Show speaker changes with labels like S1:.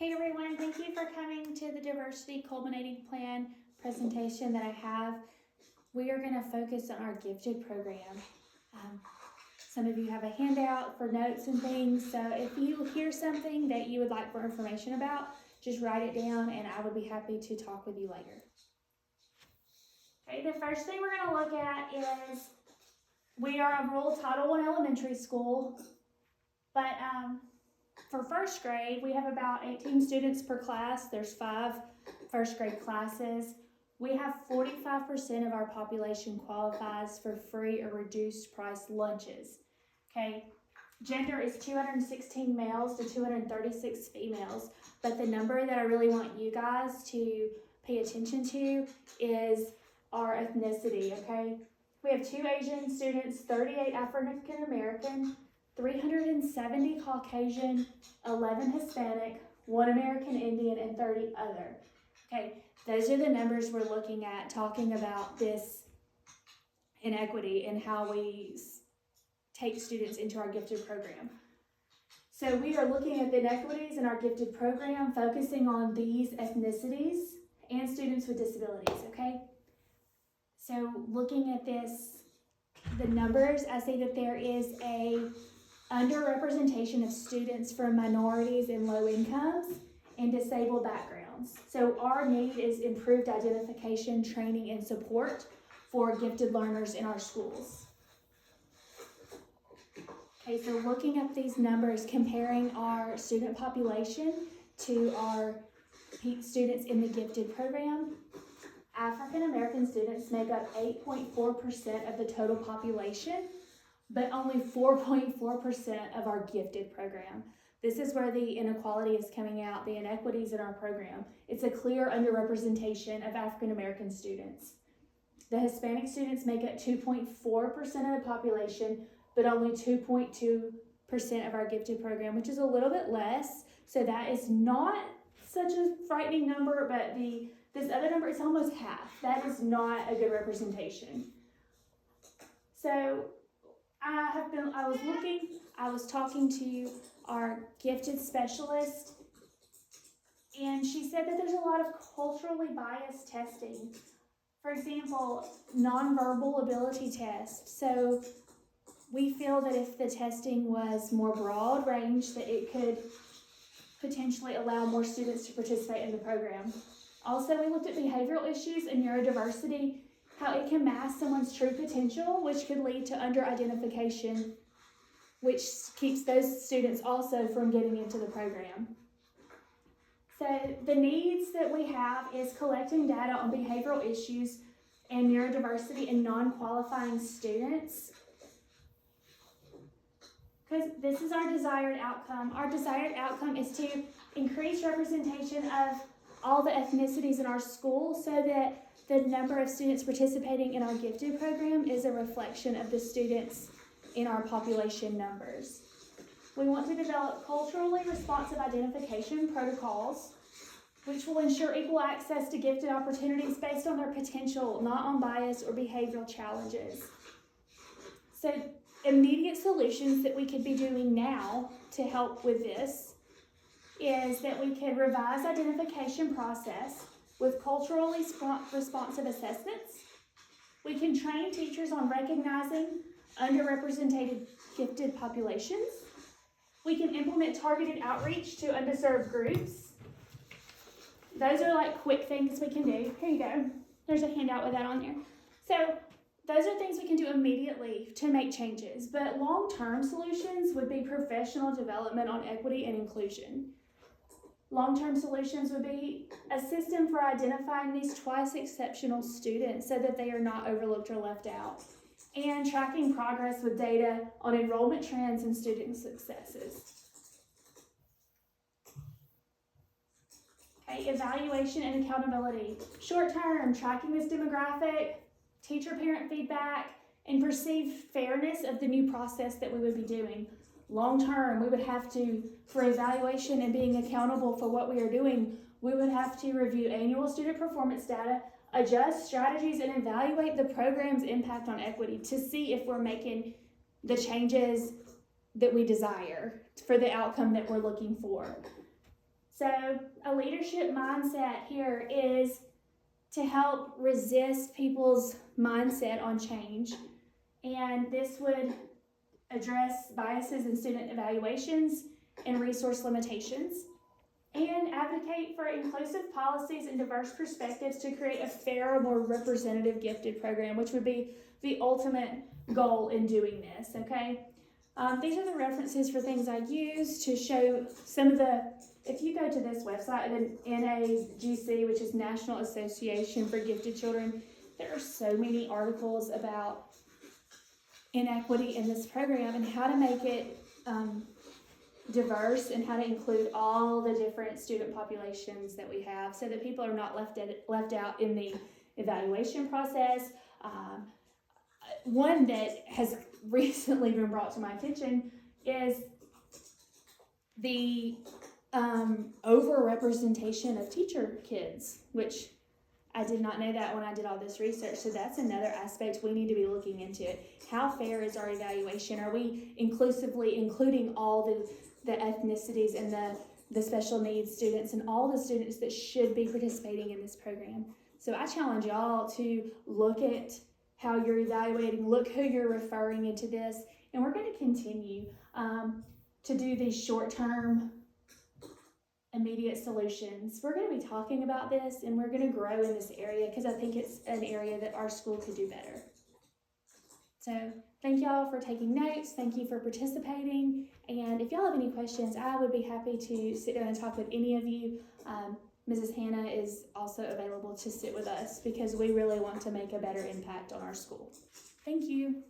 S1: Hey everyone, thank you for coming to the Diversity Culminating Plan presentation that I have. We are going to focus on our gifted program. Some of you have a handout for notes and things, so if you hear something that you would like more information about, just write it down and I would be happy to talk with you later. Okay, the first thing we're going to look at is we are a rural Title I elementary school, but for first grade, we have about 18 students per class. There's 5 first grade classes. We have 45% of our population qualifies for free or reduced price lunches. Okay, gender is 216 males to 236 females, but the number that I really want you guys to pay attention to is our ethnicity, okay? We have 2 Asian students, 38 African American, 370 Caucasian, 11 Hispanic, 1 American Indian, and 30 other. Okay, those are the numbers we're looking at, talking about this inequity and how we take students into our gifted program. So we are looking at the inequities in our gifted program, focusing on these ethnicities and students with disabilities, okay? So looking at this, the numbers, I see that there is a underrepresentation of students from minorities and low incomes and disabled backgrounds. So our need is improved identification, training, and support for gifted learners in our schools. Okay, so looking at these numbers, comparing our student population to our students in the gifted program, African American students make up 8.4% of the total population, but only 4.4% of our gifted program. This is where the inequality is coming out, the inequities in our program. It's a clear underrepresentation of African American students. The Hispanic students make up 2.4% of the population, but only 2.2% of our gifted program, which is a little bit less. So that is not such a frightening number, but this other number is almost half. That is not a good representation. So I was talking to our gifted specialist, and she said that there's a lot of culturally biased testing. For example, nonverbal ability tests. So we feel that if the testing was more broad range, that it could potentially allow more students to participate in the program. Also, we looked at behavioral issues and neurodiversity, how it can mask someone's true potential, which could lead to under-identification, which keeps those students also from getting into the program. So the needs that we have is collecting data on behavioral issues and neurodiversity in non-qualifying students, because this is our desired outcome. Our desired outcome is to increase representation of all the ethnicities in our school so that the number of students participating in our gifted program is a reflection of the students in our population numbers. We want to develop culturally responsive identification protocols, which will ensure equal access to gifted opportunities based on their potential, not on bias or behavioral challenges. So immediate solutions that we could be doing now to help with this is that we could revise identification process with culturally responsive assessments. We can train teachers on recognizing underrepresented gifted populations. We can implement targeted outreach to underserved groups. Those are like quick things we can do. Here you go. There's a handout with that on there. So those are things we can do immediately to make changes, but long-term solutions would be professional development on equity and inclusion. Long-term solutions would be a system for identifying these twice exceptional students so that they are not overlooked or left out, and tracking progress with data on enrollment trends and student successes. Okay, evaluation and accountability. Short-term, tracking this demographic, teacher-parent feedback, and perceived fairness of the new process that we would be doing. Long-term, we would have to, for evaluation and being accountable for what we are doing, we would have to review annual student performance data, adjust strategies, and evaluate the program's impact on equity to see if we're making the changes that we desire for the outcome that we're looking for. So a leadership mindset here is to help resist people's mindset on change. And this would address biases in student evaluations and resource limitations, and advocate for inclusive policies and diverse perspectives to create a fair, more representative gifted program, which would be the ultimate goal in doing this, okay? These are the references for things I use to show some of the, if you go to this website, the NAGC, which is National Association for Gifted Children, there are so many articles about inequity in this program and how to make it diverse and how to include all the different student populations that we have so that people are not left out in the evaluation process. One that has recently been brought to my attention is the over-representation of teacher kids, which I did not know that when I did all this research. So that's another aspect we need to be looking into. How fair is our evaluation? Are we inclusively including all the ethnicities and the special needs students and all the students that should be participating in this program? So I challenge y'all to look at how you're evaluating, look who you're referring into this, and we're going to continue to do these short-term immediate solutions. We're going to be talking about this, and we're going to grow in this area because I think it's an area that our school could do better. So thank y'all for taking notes. Thank you for participating. And if y'all have any questions, I would be happy to sit down and talk with any of you. Mrs. Hannah is also available to sit with us because we really want to make a better impact on our school. Thank you.